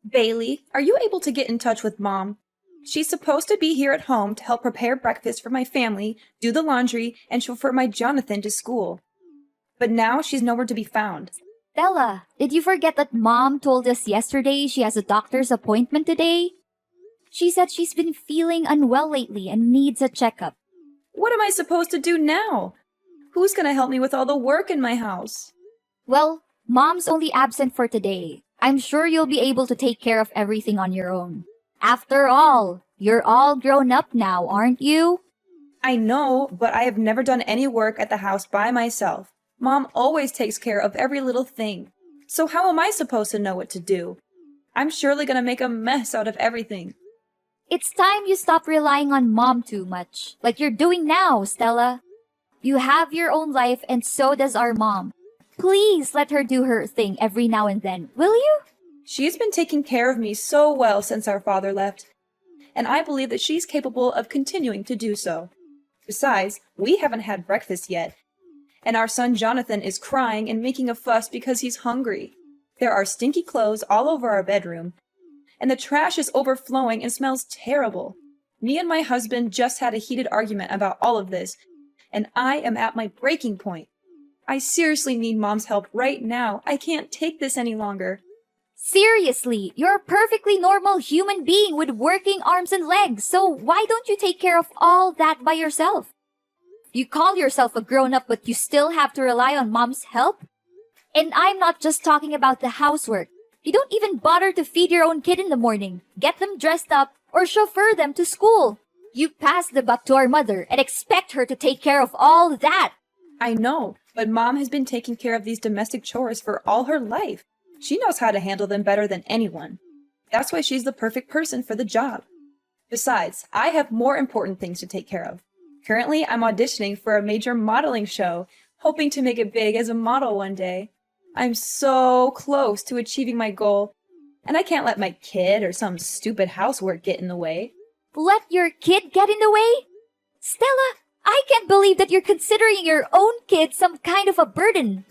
Bailey, are you able to get in touch with Mom? She's supposed to be here at home to help prepare breakfast for my family, do the laundry, and chauffeur my Jonathan to school. But now she's nowhere to be found. Stella, did you forget that Mom told us yesterday she has a doctor's appointment today? She said she's been feeling unwell lately and needs a checkup. What am I supposed to do now? Who's gonna help me with all the work in my house? Well, Mom's only absent for today. I'm sure you'll be able to take care of everything on your own. After all, you're all grown up now, aren't you? I know, but I have never done any work at the house by myself. Mom always takes care of every little thing. So how am I supposed to know what to do? I'm surely gonna make a mess out of everything. It's time you stop relying on Mom too much, like you're doing now, Stella. You have your own life and so does our mom. Please let her do her thing every now and then, will you? She's been taking care of me so well since our father left, and I believe that she's capable of continuing to do so. Besides, we haven't had breakfast yet, and our son Jonathan is crying and making a fuss because he's hungry. There are stinky clothes all over our bedroom, and the trash is overflowing and smells terrible. Me and my husband just had a heated argument about all of this, and I am at my breaking point. I seriously need Mom's help right now. I can't take this any longer. Seriously, you're a perfectly normal human being with working arms and legs, so why don't you take care of all that by yourself? You call yourself a grown-up, but you still have to rely on Mom's help? And I'm not just talking about the housework. You don't even bother to feed your own kid in the morning, get them dressed up, or chauffeur them to school. You pass the buck to our mother and expect her to take care of all that. I know, but Mom has been taking care of these domestic chores for all her life. She knows how to handle them better than anyone. That's why she's the perfect person for the job. Besides, I have more important things to take care of. Currently, I'm auditioning for a major modeling show, hoping to make it big as a model one day. I'm so close to achieving my goal, and I can't let my kid or some stupid housework get in the way. Let your kid get in the way? Stella, I can't believe that you're considering your own kid some kind of a burden.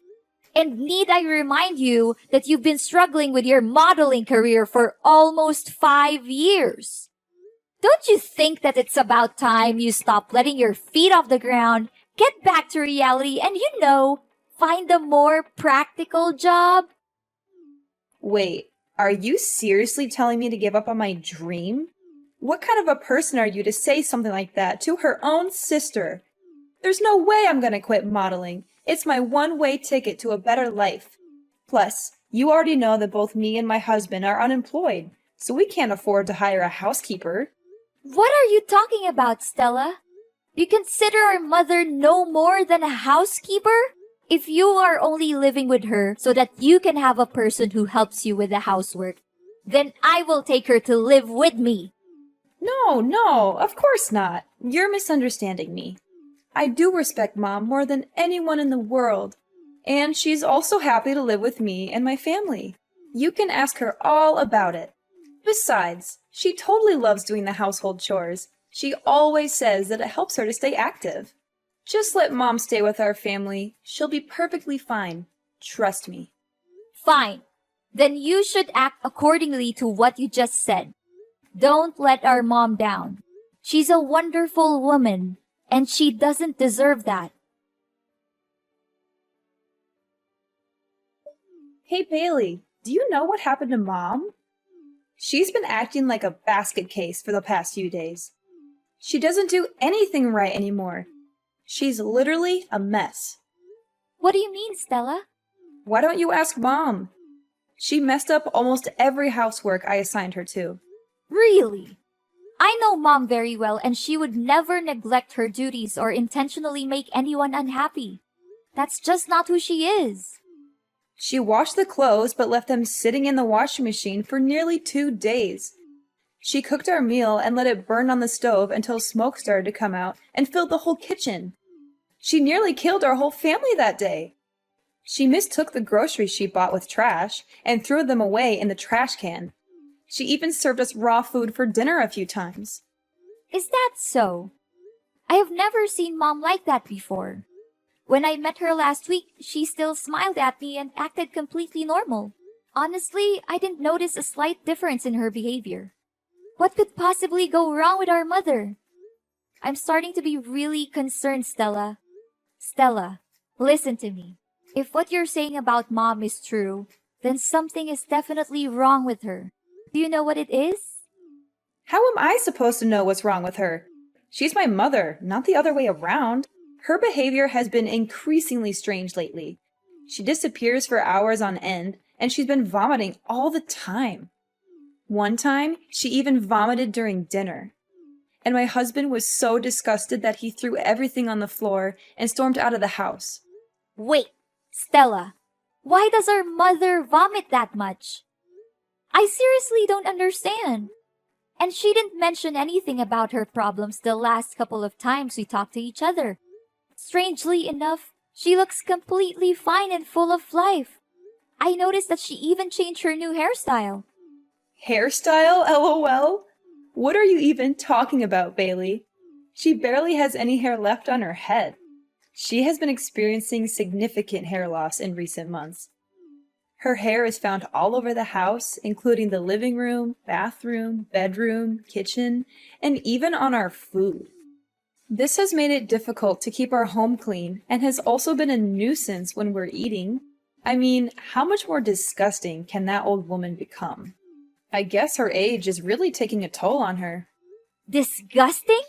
And need I remind you that you've been struggling with your modeling career for almost 5 years? Don't you think that it's about time you stop letting your feet off the ground, get back to reality, and find a more practical job? Wait, are you seriously telling me to give up on my dream? What kind of a person are you to say something like that to her own sister? There's no way I'm gonna quit modeling. It's my one-way ticket to a better life. Plus, you already know that both me and my husband are unemployed, so we can't afford to hire a housekeeper. What are you talking about, Stella? You consider our mother no more than a housekeeper? If you are only living with her so that you can have a person who helps you with the housework, then I will take her to live with me. No, of course not. You're misunderstanding me. I do respect Mom more than anyone in the world, and she's also happy to live with me and my family. You can ask her all about it. Besides, she totally loves doing the household chores. She always says that it helps her to stay active. Just let Mom stay with our family. She'll be perfectly fine. Trust me. Fine. Then you should act accordingly to what you just said. Don't let our mom down. She's a wonderful woman, and she doesn't deserve that. Hey, Bailey, do you know what happened to Mom? She's been acting like a basket case for the past few days. She doesn't do anything right anymore. She's literally a mess. What do you mean, Stella? Why don't you ask Mom? She messed up almost every housework I assigned her to. Really? I know Mom very well, and she would never neglect her duties or intentionally make anyone unhappy. That's just not who she is. She washed the clothes but left them sitting in the washing machine for nearly 2 days. She cooked our meal and let it burn on the stove until smoke started to come out and filled the whole kitchen. She nearly killed our whole family that day. She mistook the groceries she bought with trash and threw them away in the trash can. She even served us raw food for dinner a few times. Is that so? I have never seen Mom like that before. When I met her last week, she still smiled at me and acted completely normal. Honestly, I didn't notice a slight difference in her behavior. What could possibly go wrong with our mother? I'm starting to be really concerned, Stella. Stella, listen to me. If what you're saying about mom is true, then something is definitely wrong with her. Do you know what it is? How am I supposed to know what's wrong with her? She's my mother, not the other way around. Her behavior has been increasingly strange lately. She disappears for hours on end, and she's been vomiting all the time. One time, she even vomited during dinner. And my husband was so disgusted that he threw everything on the floor and stormed out of the house. Wait, Stella, why does our mother vomit that much? I seriously don't understand. And she didn't mention anything about her problems the last couple of times we talked to each other. Strangely enough, she looks completely fine and full of life. I noticed that she even changed her new hairstyle. Hairstyle, LOL? What are you even talking about, Bailey? She barely has any hair left on her head. She has been experiencing significant hair loss in recent months. Her hair is found all over the house, including the living room, bathroom, bedroom, kitchen, and even on our food. This has made it difficult to keep our home clean and has also been a nuisance when we're eating. I mean, how much more disgusting can that old woman become? I guess her age is really taking a toll on her. Disgusting?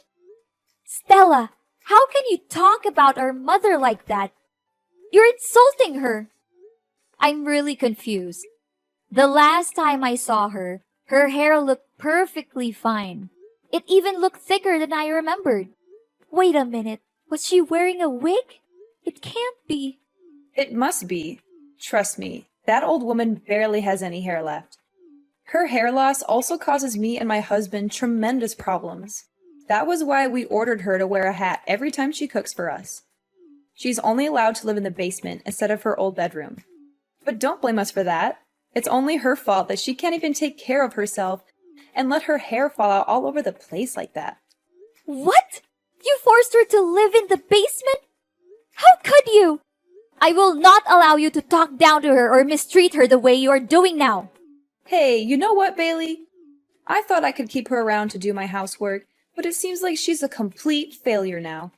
Stella, how can you talk about our mother like that? You're insulting her. I'm really confused. The last time I saw her, her hair looked perfectly fine. It even looked thicker than I remembered. Wait a minute, was she wearing a wig? It can't be. It must be. Trust me, that old woman barely has any hair left. Her hair loss also causes me and my husband tremendous problems. That was why we ordered her to wear a hat every time she cooks for us. She's only allowed to live in the basement instead of her old bedroom. But don't blame us for that. It's only her fault that she can't even take care of herself and let her hair fall out all over the place like that. What? You forced her to live in the basement? How could you? I will not allow you to talk down to her or mistreat her the way you are doing now. Hey, you know what, Bailey? I thought I could keep her around to do my housework, but it seems like she's a complete failure now.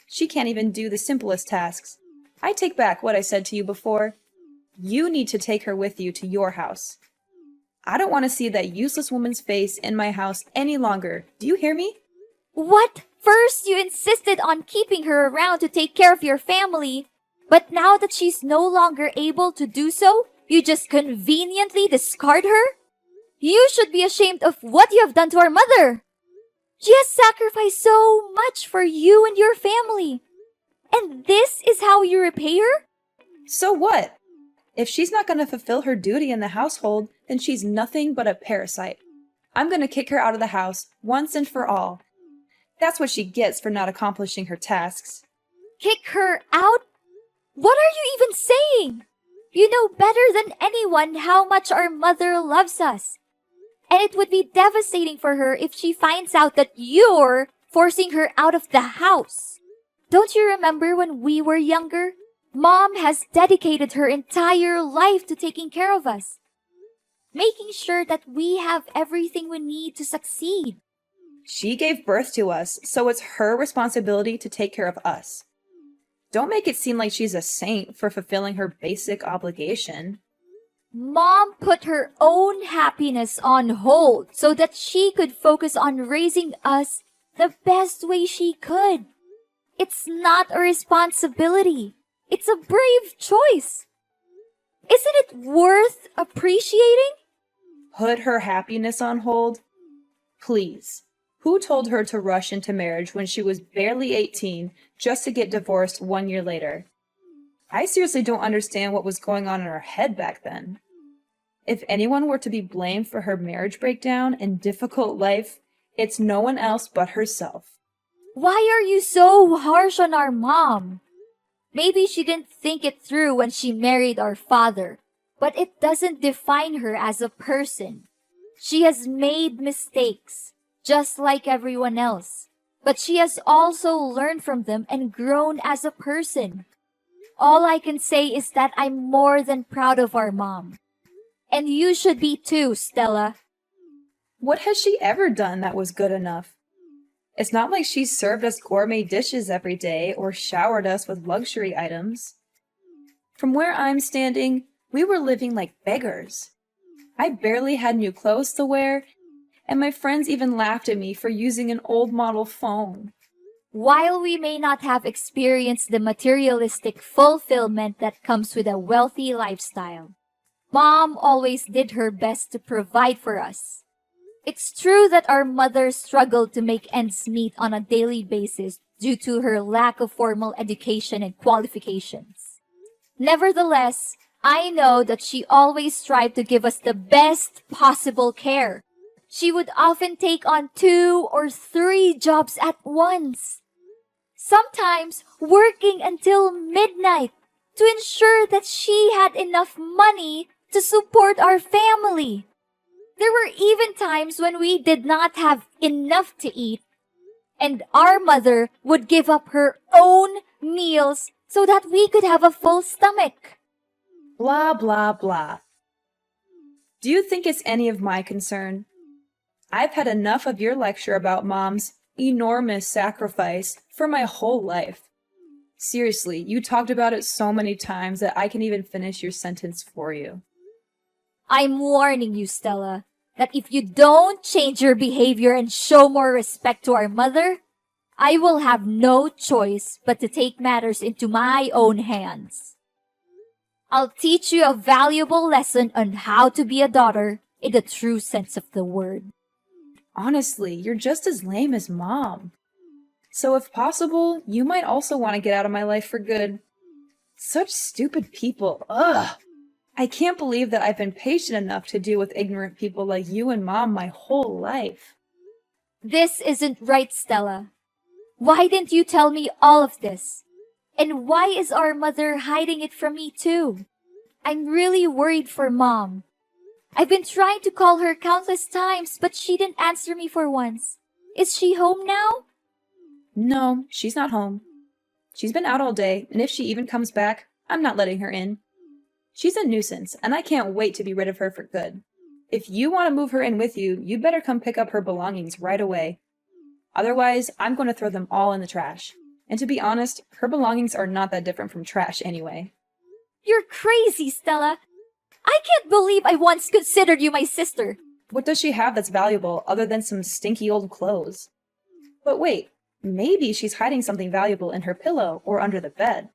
She can't even do the simplest tasks. I take back what I said to you before. You need to take her with you to your house. I don't want to see that useless woman's face in my house any longer. Do you hear me? What? First, you insisted on keeping her around to take care of your family. But now that she's no longer able to do so, you just conveniently discard her? You should be ashamed of what you have done to our mother. She has sacrificed so much for you and your family. And this is how you repay her? So what? If she's not going to fulfill her duty in the household, then she's nothing but a parasite. I'm going to kick her out of the house once and for all. That's what she gets for not accomplishing her tasks. Kick her out? What are you even saying? You know better than anyone how much our mother loves us. And it would be devastating for her if she finds out that you're forcing her out of the house. Don't you remember when we were younger? Mom has dedicated her entire life to taking care of us, making sure that we have everything we need to succeed. She gave birth to us, so it's her responsibility to take care of us. Don't make it seem like she's a saint for fulfilling her basic obligation. Mom put her own happiness on hold so that she could focus on raising us the best way she could. It's not a responsibility. It's a brave choice. Isn't it worth appreciating? Put her happiness on hold? Please. Who told her to rush into marriage when she was barely 18 just to get divorced 1 year later? I seriously don't understand what was going on in her head back then. If anyone were to be blamed for her marriage breakdown and difficult life, it's no one else but herself. Why are you so harsh on our mom? Maybe she didn't think it through when she married our father, but it doesn't define her as a person. She has made mistakes, just like everyone else, but she has also learned from them and grown as a person. All I can say is that I'm more than proud of our mom. And you should be too, Stella. What has she ever done that was good enough? It's not like she's served us gourmet dishes every day or showered us with luxury items. From where I'm standing, we were living like beggars. I barely had new clothes to wear, and my friends even laughed at me for using an old model phone. While we may not have experienced the materialistic fulfillment that comes with a wealthy lifestyle, Mom always did her best to provide for us. It's true that our mother struggled to make ends meet on a daily basis due to her lack of formal education and qualifications. Nevertheless, I know that she always strived to give us the best possible care. She would often take on 2 or 3 jobs at once, sometimes working until midnight to ensure that she had enough money to support our family. There were even times when we did not have enough to eat, and our mother would give up her own meals so that we could have a full stomach. Blah, blah, blah. Do you think it's any of my concern? I've had enough of your lecture about Mom's enormous sacrifice for my whole life. Seriously, you talked about it so many times that I can even finish your sentence for you. I'm warning you, Stella, that if you don't change your behavior and show more respect to our mother, I will have no choice but to take matters into my own hands. I'll teach you a valuable lesson on how to be a daughter in the true sense of the word. Honestly, you're just as lame as Mom. So if possible, you might also want to get out of my life for good. Such stupid people, ugh! I can't believe that I've been patient enough to deal with ignorant people like you and Mom my whole life. This isn't right, Stella. Why didn't you tell me all of this? And why is our mother hiding it from me too? I'm really worried for Mom. I've been trying to call her countless times, but she didn't answer me for once. Is she home now? No, she's not home. She's been out all day, and if she even comes back, I'm not letting her in. She's a nuisance, and I can't wait to be rid of her for good. If you want to move her in with you, you'd better come pick up her belongings right away. Otherwise, I'm going to throw them all in the trash. And to be honest, her belongings are not that different from trash anyway. You're crazy, Stella. I can't believe I once considered you my sister. What does she have that's valuable other than some stinky old clothes? But wait, maybe she's hiding something valuable in her pillow or under the bed.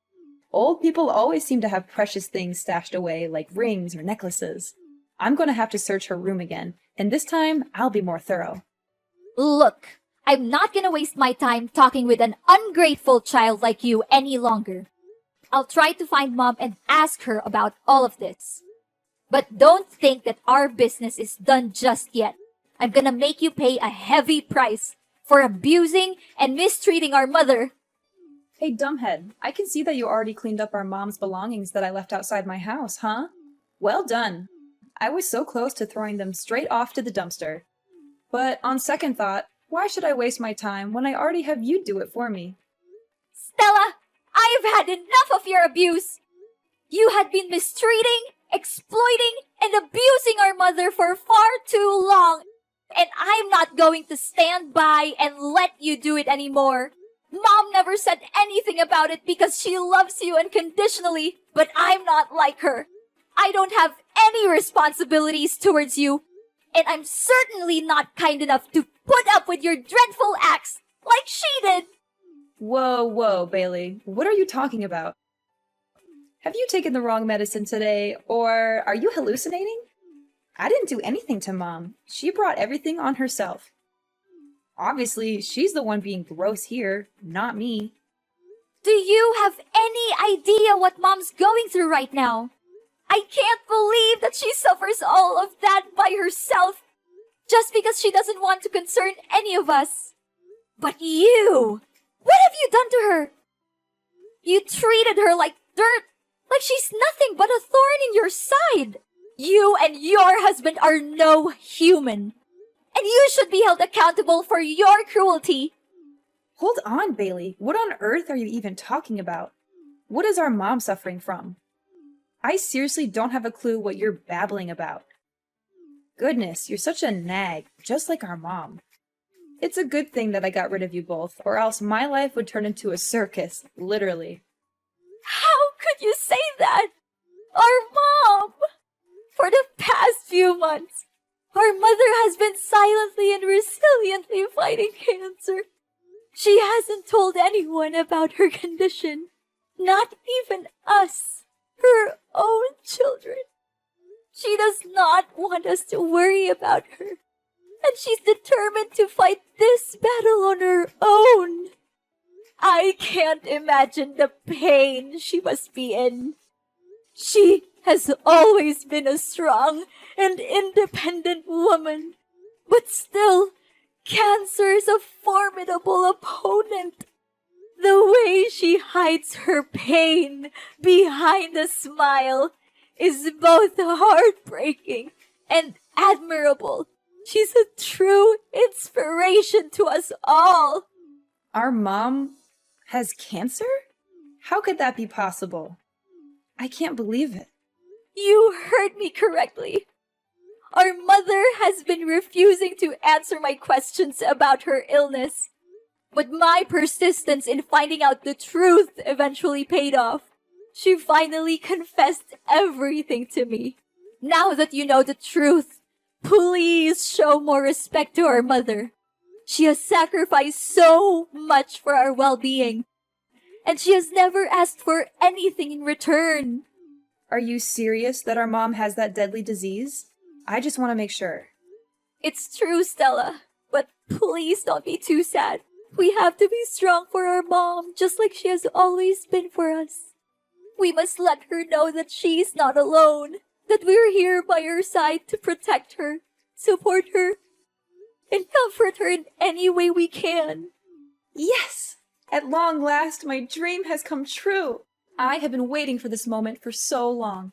Old people always seem to have precious things stashed away, like rings or necklaces. I'm going to have to search her room again, and this time I'll be more thorough. Look, I'm not gonna waste my time talking with an ungrateful child like you any longer. I'll try to find Mom and ask her about all of this. But don't think that our business is done just yet. I'm gonna make you pay a heavy price for abusing and mistreating our mother. Hey, dumbhead, I can see that you already cleaned up our Mom's belongings that I left outside my house, huh? Well done. I was so close to throwing them straight off to the dumpster. But on second thought, why should I waste my time when I already have you do it for me? Stella, I have had enough of your abuse. You had been mistreating, exploiting, and abusing our mother for far too long. And I'm not going to stand by and let you do it anymore. Mom never said anything about it because she loves you unconditionally, but I'm not like her. I don't have any responsibilities towards you, and I'm certainly not kind enough to put up with your dreadful acts like she did. Whoa, Bailey. What are you talking about? Have you taken the wrong medicine today, or are you hallucinating? I didn't do anything to Mom. She brought everything on herself. Obviously, she's the one being gross here, not me. Do you have any idea what Mom's going through right now? I can't believe that she suffers all of that by herself just because she doesn't want to concern any of us. But you, what have you done to her? You treated her like dirt, like she's nothing but a thorn in your side. You and your husband are no human, and you should be held accountable for your cruelty. Hold on, Bailey. What on earth are you even talking about? What is our Mom suffering from? I seriously don't have a clue what you're babbling about. Goodness, you're such a nag, just like our mom. It's a good thing that I got rid of you both, or else my life would turn into a circus, literally. How could you say that? Our mom! For the past few months, our mother has been silently and resiliently fighting cancer. She hasn't told anyone about her condition, not even us, her own children. She does not want us to worry about her, and she's determined to fight this battle on her own. I can't imagine the pain she must be in. She has always been a strong and independent woman, but still, cancer is a formidable opponent. The way she hides her pain behind a smile is both heartbreaking and admirable. She's a true inspiration to us all. Our mom has cancer? How could that be possible? I can't believe it. You heard me correctly. Our mother has been refusing to answer my questions about her illness. But my persistence in finding out the truth eventually paid off. She finally confessed everything to me. Now that you know the truth, please show more respect to our mother. She has sacrificed so much for our well-being, and she has never asked for anything in return. Are you serious that our mom has that deadly disease? I just want to make sure. It's true, Stella, but please don't be too sad. We have to be strong for our mom, just like she has always been for us. We must let her know that she's not alone, that we're here by her side to protect her, support her, and comfort her in any way we can. Yes! At long last, my dream has come true. I have been waiting for this moment for so long.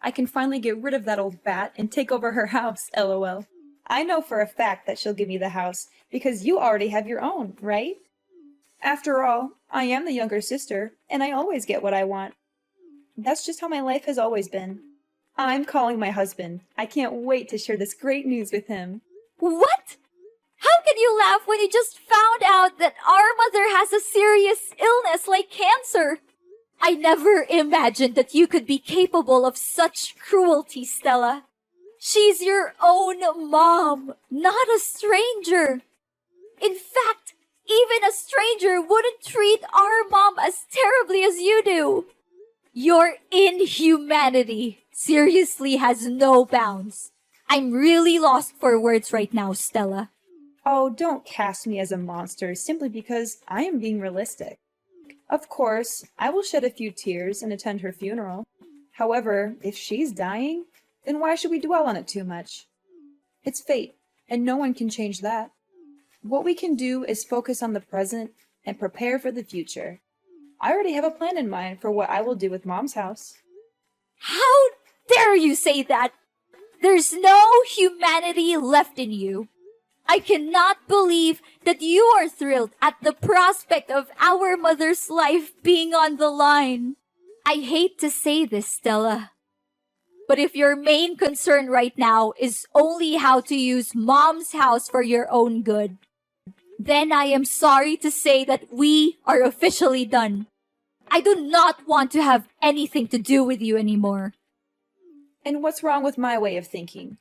I can finally get rid of that old bat and take over her house, LOL. I know for a fact that she'll give me the house, because you already have your own, right? After all, I am the younger sister, and I always get what I want. That's just how my life has always been. I'm calling my husband. I can't wait to share this great news with him. What? How can you laugh when you just found out that our mother has a serious illness like cancer? I never imagined that you could be capable of such cruelty, Stella. She's your own mom, not a stranger. In fact, even a stranger wouldn't treat our mom as terribly as you do. Your inhumanity seriously has no bounds. I'm really lost for words right now, Stella. Oh, don't cast me as a monster simply because I am being realistic. Of course, I will shed a few tears and attend her funeral. However, if she's dying, then why should we dwell on it too much? It's fate, and no one can change that. What we can do is focus on the present and prepare for the future. I already have a plan in mind for what I will do with Mom's house. How dare you say that? There's no humanity left in you. I cannot believe that you are thrilled at the prospect of our mother's life being on the line. I hate to say this, Stella, but if your main concern right now is only how to use Mom's house for your own good, then I am sorry to say that we are officially done. I do not want to have anything to do with you anymore. And what's wrong with my way of thinking?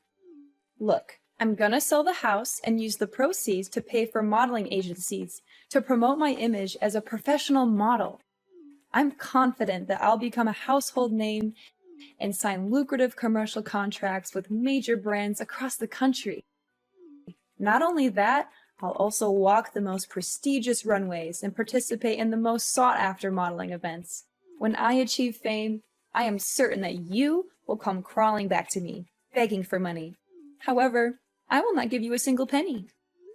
Look, I'm gonna sell the house and use the proceeds to pay for modeling agencies to promote my image as a professional model. I'm confident that I'll become a household name and sign lucrative commercial contracts with major brands across the country. Not only that, I'll also walk the most prestigious runways and participate in the most sought-after modeling events. When I achieve fame, I am certain that you will come crawling back to me, begging for money. However, I will not give you a single penny.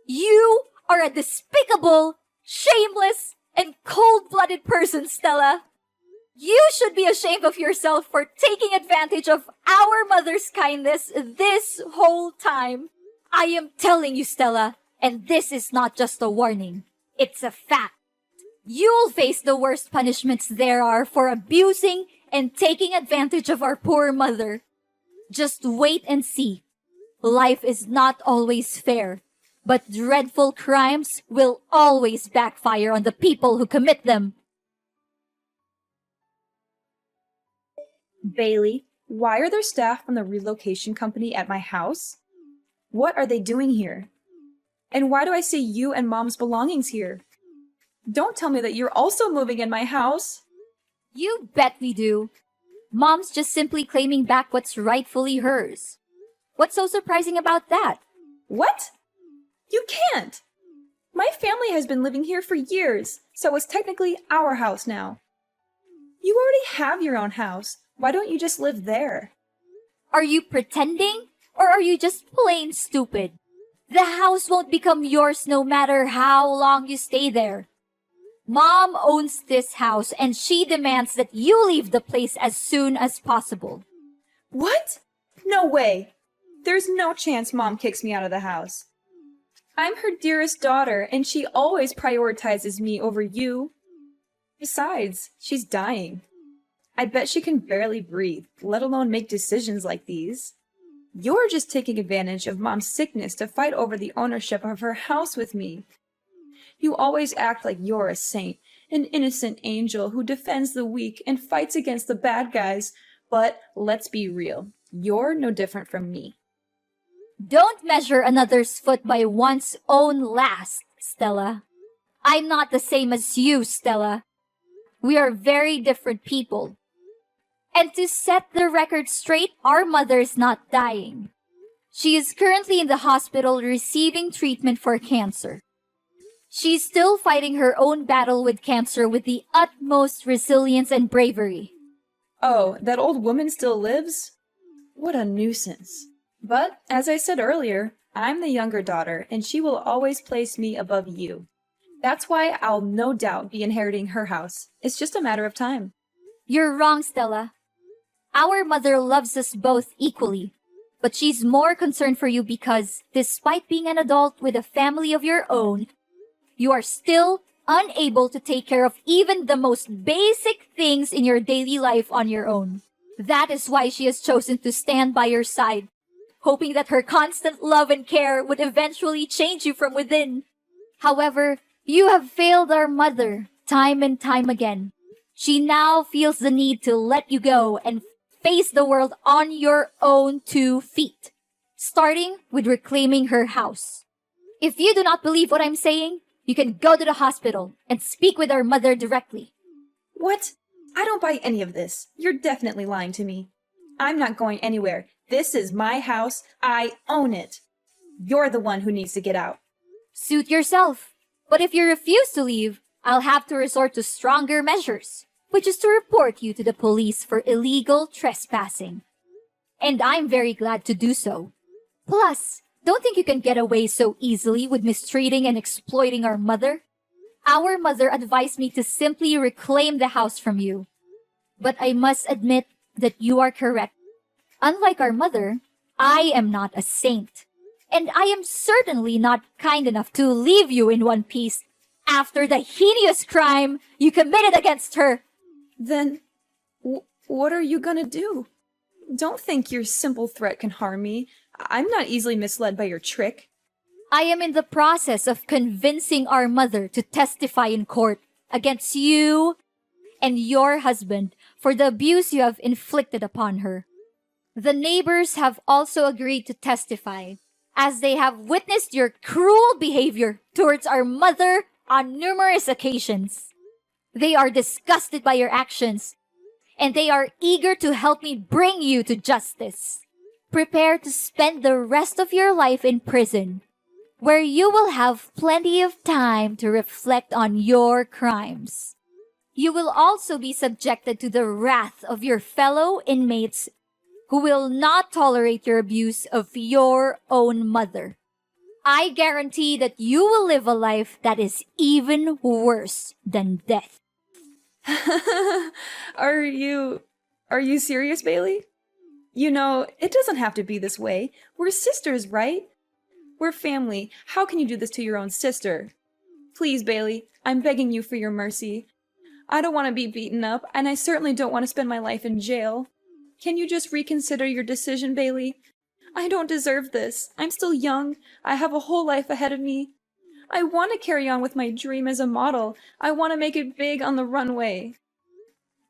You are a despicable, shameless, and cold-blooded person, Stella. You should be ashamed of yourself for taking advantage of our mother's kindness this whole time. I am telling you, Stella, and this is not just a warning. It's a fact. You'll face the worst punishments there are for abusing and taking advantage of our poor mother. Just wait and see. Life is not always fair, but dreadful crimes will always backfire on the people who commit them. Bailey, why are there staff from the relocation company at my house? What are they doing here? And why do I see you and Mom's belongings here? Don't tell me that you're also moving in my house. You bet we do. Mom's just simply claiming back what's rightfully hers. What's so surprising about that? What? You can't! My family has been living here for years, so it's technically our house now. You already have your own house. Why don't you just live there? Are you pretending? Or are you just plain stupid? The house won't become yours no matter how long you stay there. Mom owns this house and she demands that you leave the place as soon as possible. What? No way! There's no chance Mom kicks me out of the house. I'm her dearest daughter, and she always prioritizes me over you. Besides, she's dying. I bet she can barely breathe, let alone make decisions like these. You're just taking advantage of Mom's sickness to fight over the ownership of her house with me. You always act like you're a saint, an innocent angel who defends the weak and fights against the bad guys. But let's be real, you're no different from me. Don't measure another's foot by one's own last, Stella. I'm not the same as you, Stella. We are very different people. And to set the record straight, our mother is not dying. She is currently in the hospital receiving treatment for cancer. She's still fighting her own battle with cancer with the utmost resilience and bravery. Oh, that old woman still lives? What a nuisance. But, as I said earlier, I'm the younger daughter, and she will always place me above you. That's why I'll no doubt be inheriting her house. It's just a matter of time. You're wrong, Stella. Our mother loves us both equally, but she's more concerned for you because, despite being an adult with a family of your own, you are still unable to take care of even the most basic things in your daily life on your own. That is why she has chosen to stand by your side, hoping that her constant love and care would eventually change you from within. However, you have failed our mother time and time again. She now feels the need to let you go and face the world on your own 2 feet, starting with reclaiming her house. If you do not believe what I'm saying, you can go to the hospital and speak with our mother directly. What? I don't buy any of this. You're definitely lying to me. I'm not going anywhere. This is my house. I own it. You're the one who needs to get out. Suit yourself. But if you refuse to leave, I'll have to resort to stronger measures, which is to report you to the police for illegal trespassing. And I'm very glad to do so. Plus, don't think you can get away so easily with mistreating and exploiting our mother. Our mother advised me to simply reclaim the house from you. But I must admit that you are correct. Unlike our mother, I am not a saint. And I am certainly not kind enough to leave you in one piece after the heinous crime you committed against her. Then, what are you gonna do? Don't think your simple threat can harm me. I'm not easily misled by your trick. I am in the process of convincing our mother to testify in court against you and your husband for the abuse you have inflicted upon her. The neighbors have also agreed to testify, as they have witnessed your cruel behavior towards our mother on numerous occasions. They are disgusted by your actions, and they are eager to help me bring you to justice. Prepare to spend the rest of your life in prison, where you will have plenty of time to reflect on your crimes. You will also be subjected to the wrath of your fellow inmates who will not tolerate your abuse of your own mother. I guarantee that you will live a life that is even worse than death. Are you serious, Bailey? You know, it doesn't have to be this way. We're sisters, right? We're family. How can you do this to your own sister? Please, Bailey, I'm begging you for your mercy. I don't want to be beaten up, and I certainly don't want to spend my life in jail. Can you just reconsider your decision, Bailey? I don't deserve this. I'm still young. I have a whole life ahead of me. I want to carry on with my dream as a model. I want to make it big on the runway.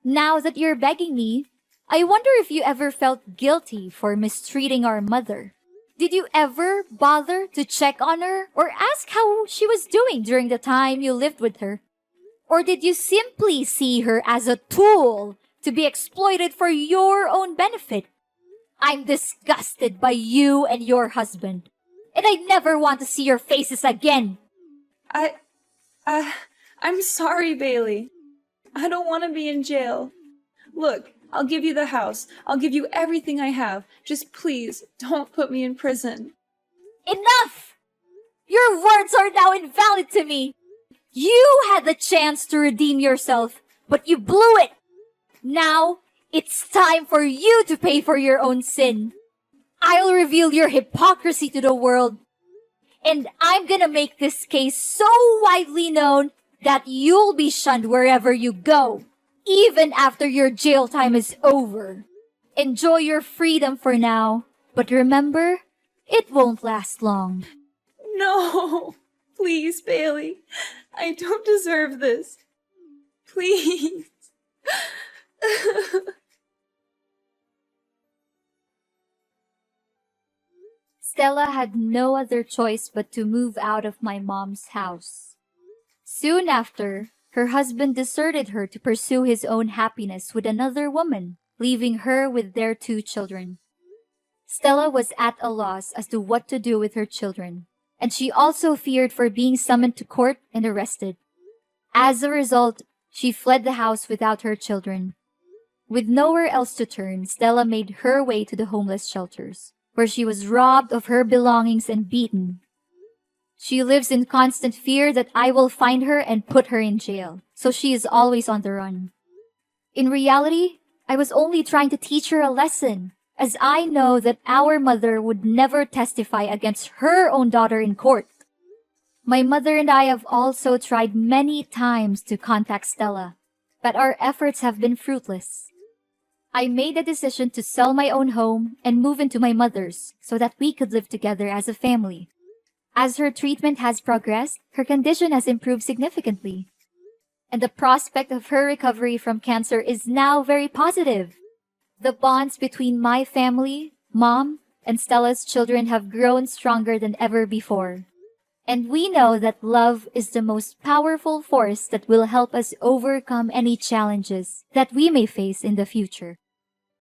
Now that you're begging me, I wonder if you ever felt guilty for mistreating our mother. Did you ever bother to check on her or ask how she was doing during the time you lived with her? Or did you simply see her as a tool to be exploited for your own benefit? I'm disgusted by you and your husband, and I never want to see your faces again. I'm sorry, Bailey. I don't want to be in jail. Look, I'll give you the house. I'll give you everything I have. Just please, don't put me in prison. Enough! Your words are now invalid to me. You had the chance to redeem yourself, but you blew it. Now, it's time for you to pay for your own sin. I'll reveal your hypocrisy to the world, and I'm gonna make this case so widely known that you'll be shunned wherever you go, even after your jail time is over. Enjoy your freedom for now, but remember, it won't last long. No, please, Bailey. I don't deserve this. Please. Stella had no other choice but to move out of my mom's house. Soon after, her husband deserted her to pursue his own happiness with another woman, leaving her with their 2 children. Stella was at a loss as to what to do with her children, and she also feared for being summoned to court and arrested. As a result, she fled the house without her children. With nowhere else to turn, Stella made her way to the homeless shelters, where she was robbed of her belongings and beaten. She lives in constant fear that I will find her and put her in jail, so she is always on the run. In reality, I was only trying to teach her a lesson, as I know that our mother would never testify against her own daughter in court. My mother and I have also tried many times to contact Stella, but our efforts have been fruitless. I made a decision to sell my own home and move into my mother's so that we could live together as a family. As her treatment has progressed, her condition has improved significantly, and the prospect of her recovery from cancer is now very positive. The bonds between my family, Mom, and Stella's children have grown stronger than ever before. And we know that love is the most powerful force that will help us overcome any challenges that we may face in the future.